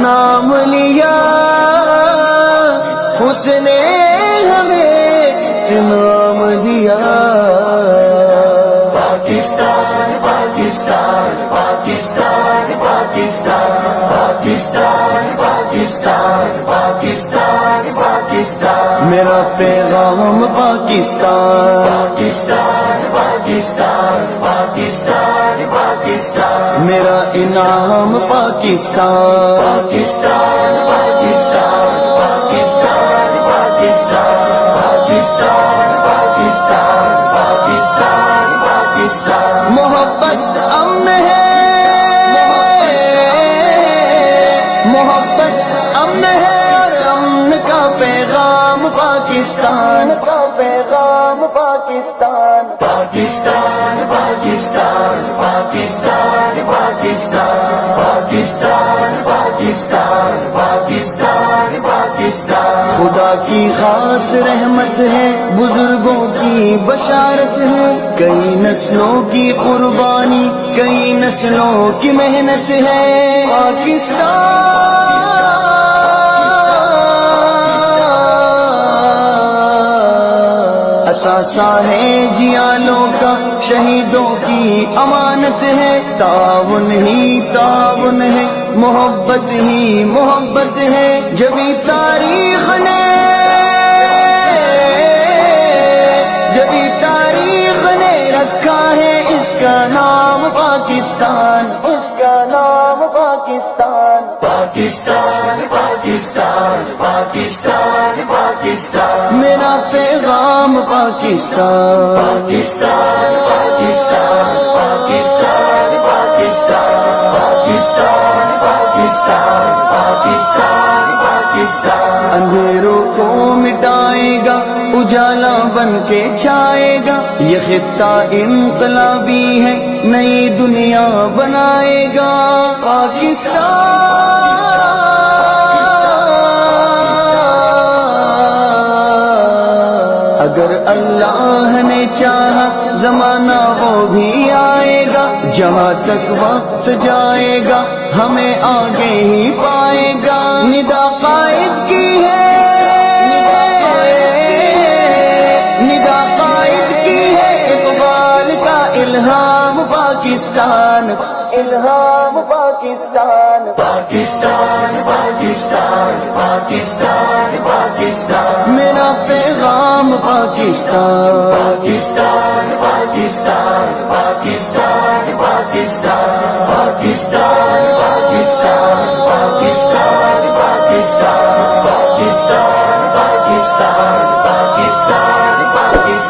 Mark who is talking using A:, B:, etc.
A: نام لیا اس نے ہمیں انعام دیا. پاکستان پاکستان پاکستان پاکستان پاکستان پاکستان پاکستان پاکستان میرا پیغام پاکستان پاکستان پاکستان پاکستان پاکستان میرا انعام پاکستان پاکستان پاکستان پاکستان پاکستان پاکستان پاکستان پاکستان پاکستان محبت امن ہے محبت امن ہے اور امن کا پیغام پاکستان کا پیغام پاکستان پاکستان پاکستان پاکستان پاکستان پاکستان پاکستان پاکستان پاکستان خدا کی خاص رحمت ہے بزرگوں کی بشارت ہے کئی نسلوں کی قربانی کئی نسلوں کی محنت ہے پاکستان اثاثہ ہے جیالوں کا شہیدوں کی امانت ہے تعاون ہی تعاون ہے محبت ہی محبت ہے جبھی تاریخ نے رکھا ہے اس کا نام پاکستان اس کا نام پاکستان پاکستان پاکستان پاکستان پاکستان میرا پیغام پاکستان پاکستان پاکستان پاکستان پاکستان پاکستان پاکستان پاکستان پاکستان اندھیروں کو مٹائے گا اجالا بن کے چھائے گا یہ خطہ انقلابی ہے نئی دنیا بنائے گا پاکستان اگر اللہ نے چاہا زمانہ وہ بھی آئے گا جہاں تک وقت جائے گا ہمیں آگے ہی پائے گا ندا قائد کی ہے الہام پاکستان الہام پاکستان پاکستان پاکستان پاکستان پاکستان میرا پیغام پاکستان پاکستان پاکستان پاکستان پاکستان پاکستان پاکستان پاکستان پاکستان پاکستان پاکستان پاکستان پاکستان